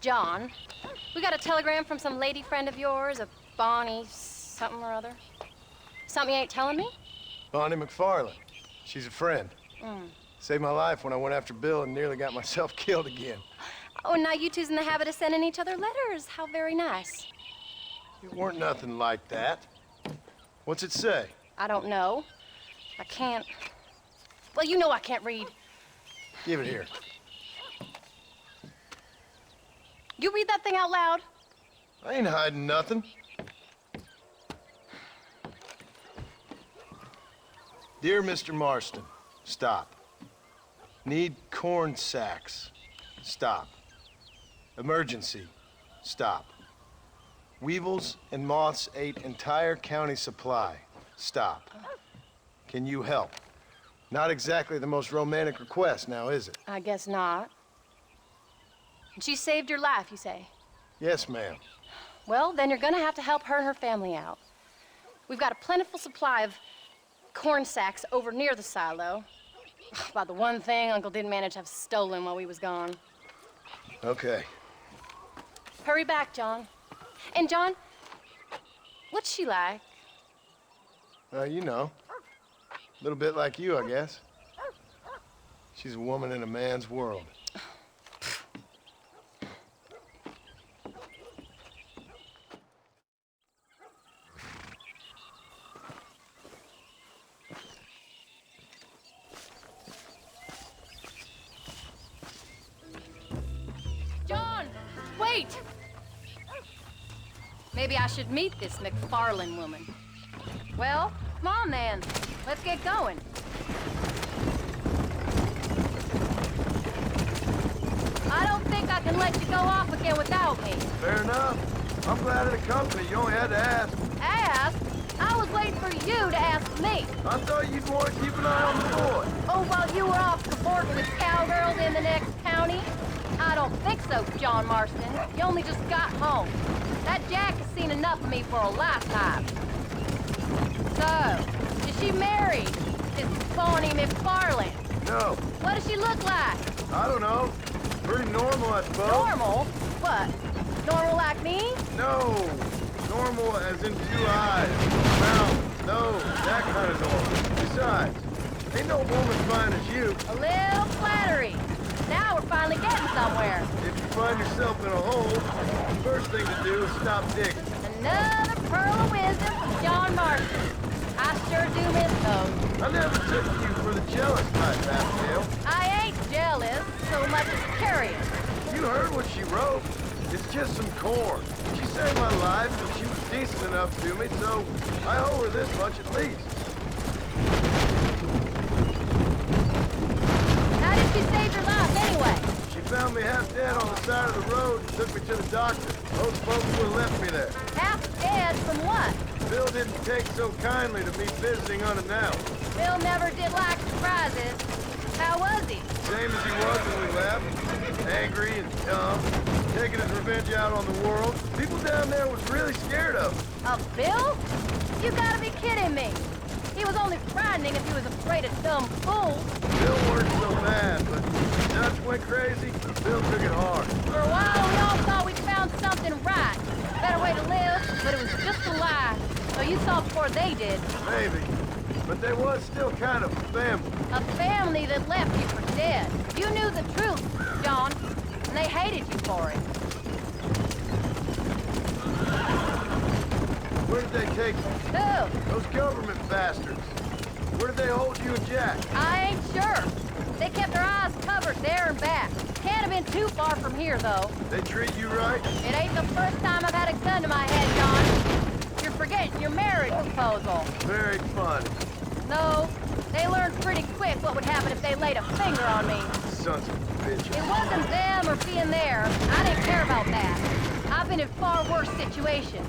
John, we got a telegram from some lady friend of yours, a Bonnie something or other. Something you ain't telling me? Bonnie McFarland. She's a friend. Saved my life when I went after Bill and nearly got myself killed again. Oh, and now you two's in the habit of sending each other letters. How very nice. It weren't nothing like that. What's it say? I don't know. I can't... Well, you know I can't read. Give it here. You read that thing out loud? I ain't hiding nothing. Dear Mr. Marston, stop. Need corn sacks. Stop. Emergency. Stop. Weevils and moths ate entire county supply. Stop. Can you help? Not exactly the most romantic request now, is it? I guess not. She saved your life, you say? Yes, ma'am. Well, then you're gonna have to help her and her family out. We've got a plentiful supply of corn sacks over near the silo. About the one thing Uncle didn't manage to have stolen while we was gone. Okay. Hurry back, John. And John, what's she like? You know. A little bit like you, I guess. She's a woman in a man's world. John, wait! Maybe I should meet this McFarland woman. Well, come on then. Let's get going. I don't think I can let you go off again without me. Fair enough. I'm glad of the company. You only had to ask. Ask? I was waiting for you to ask me. I thought you'd want to keep an eye on the boy. Oh, while you were off cavorting with cowgirls in the next county? I don't think so, John Marston. You only just got home. That Jack has seen enough of me for a lifetime. So, is she married? This Bonnie McFarland? No. What does she look like? I don't know. Pretty normal, I suppose. Normal? What? Normal like me? No. Normal as in 2 eyes, mouth, nose, that kind of normal. Besides, ain't no woman fine as you. A little flattery. Now we're finally getting somewhere. If you find yourself in a hole, the first thing to do is stop digging. Another pearl of wisdom from John Marston. I sure do miss those. I never took you for the jealous type, Abigail. I ain't jealous so much as curious. You heard what she wrote. It's just some corn. She saved my life, and she was decent enough to me, so I owe her this much at least. How did she save your life anyway? She found me half dead on the side of the road and took me to the doctor. Those folks would have left me there. Half dead from what? Bill didn't take so kindly to me visiting unannounced. Bill never did like surprises. How was he? Same as he was when we left. Angry and dumb. Taking his revenge out on the world. People down there was really scared of him. Of Bill? You gotta be kidding me. He was only frightening if he was afraid of dumb fools. Bill weren't so bad, but Dutch went crazy. Bill took it hard. For a while, we all thought we'd found something right. Better way to live, but it was just a lie. So you saw before they did. Maybe. But they was still kind of a family. A family that left you for dead. You knew the truth, John, and they hated you for it. Where did they take you? Who? Those government bastards. Where did they hold you and Jack? I ain't sure. They kept their eyes covered there and back. Can't have been too far from here, though. They treat you right? It ain't the first time I've had a gun to my head, John. You're forgetting your marriage proposal. Very fun. No, they learned pretty quick what would happen if they laid a finger on me. Sons of bitches. It wasn't them or being there. I didn't care about that. I've been in far worse situations.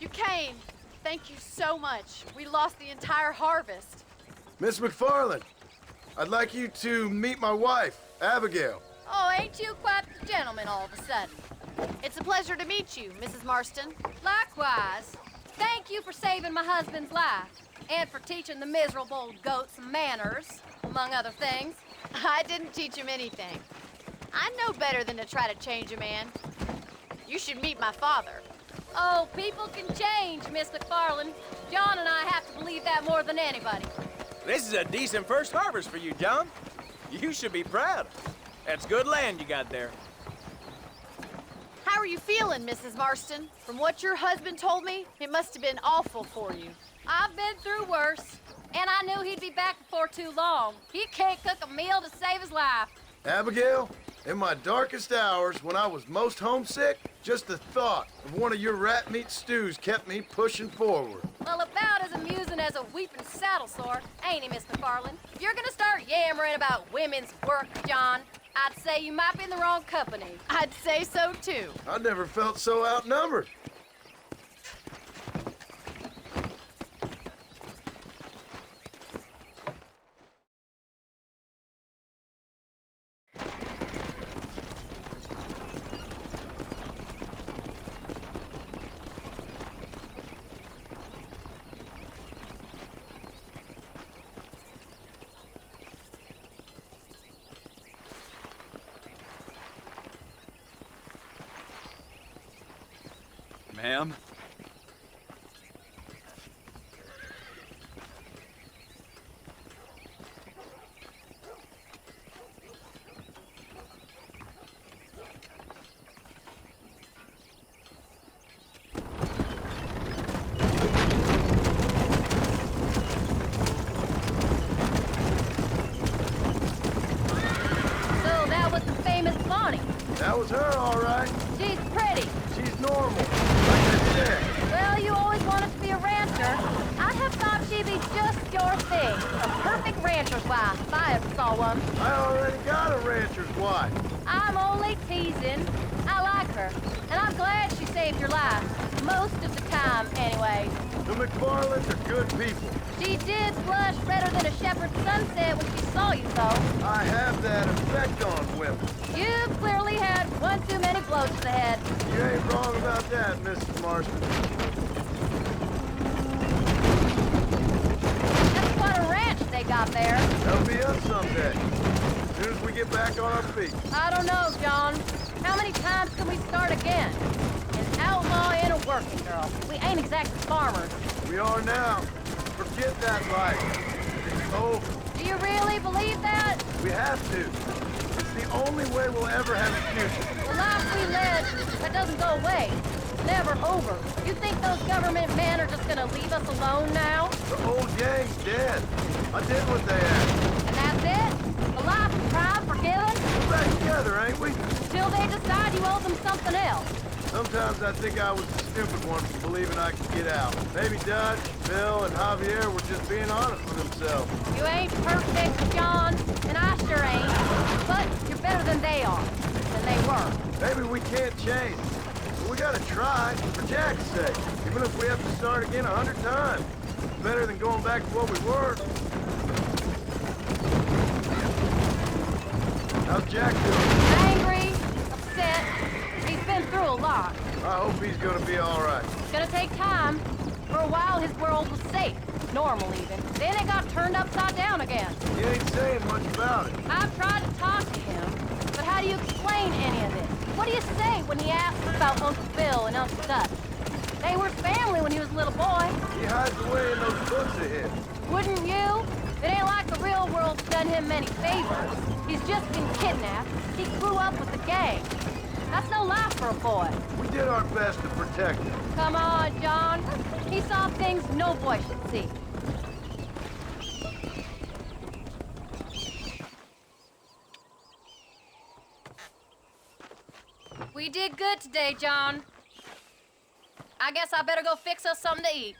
You came. Thank you so much. We lost the entire harvest. Miss McFarland, I'd like you to meet my wife, Abigail. Oh, ain't you quite the gentleman all of a sudden? It's a pleasure to meet you, Mrs. Marston. Likewise. Thank you for saving my husband's life, and for teaching the miserable old goat some manners. among other things. I didn't teach him anything. I know better than to try to change a man. You should meet my father. Oh, people can change, Miss McFarland. John and I have to believe that more than anybody. This is a decent first harvest for you, John. You should be proud. That's good land you got there. How are you feeling, Mrs. Marston? From what your husband told me, it must have been awful for you. I've been through worse, and I knew he'd be back before too long. He can't cook a meal to save his life. Abigail, in my darkest hours, when I was most homesick, just the thought of one of your rat meat stews kept me pushing forward. Well, about as amusing as a weeping saddle sore, ain't he, Miss McFarland? If you're gonna start yammering about women's work, John, I'd say you might be in the wrong company. I'd say so too. I never felt so outnumbered. Ma'am? So that was the famous Bonnie. That was her, all right. She's pretty. She's normal, like I said. Well, you always wanted to be a rancher. I'd have thought she'd be just your thing. A perfect rancher's wife, if I ever saw one. I already got a rancher's wife. I'm only teasing. I like her, and I'm glad she saved your life. Most of the time, anyway. The McFarlands are good people. She did blush redder than a shepherd's sunset when she saw you, though. I have that effect on women. You've clearly had one too many blows to the head. You ain't wrong about that, Mrs. Marston. That's quite a ranch they got there. That'll be us someday. As soon as we get back on our feet. I don't know, John. How many times can we start again? An outlaw and a working girl. We ain't exactly farmers. We are now. Forget that life. It's over. Do you really believe that? We have to. It's the only way we'll ever have a future. The life we led, that doesn't go away. It's never over. You think those government men are just gonna leave us alone now? The old gang's dead. I did what they asked. And that's it? A life of pride forgiven? We're back together, ain't we? Till they decide you owe them something else. Sometimes I think I was the stupid one for believing I could get out. Maybe Dutch, Bill, and Javier were just being honest with themselves. You ain't perfect, John, and I sure ain't. But you're better than they are, than they were. Maybe we can't change. But we gotta try, for Jack's sake. Even if we have to start again 100 times. It's better than going back to what we were. How's Jack doing? Angry, upset. He's been through a lot. I hope he's gonna be all right. It's gonna take time. For a while, his world was safe. Normal, even. Then it got turned upside down again. He ain't saying much about it. I've tried to talk to him, but how do you explain any of this? What do you say when he asks about Uncle Bill and Uncle Dutch? They were family when he was a little boy. He hides away in those books of his. Wouldn't you? It ain't like the real world's done him many favors. He's just been kidnapped. He grew up with the gang. That's no life for a boy. We did our best to protect him. Come on, John. He saw things no boy should see. We did good today, John. I guess I better go fix us something to eat.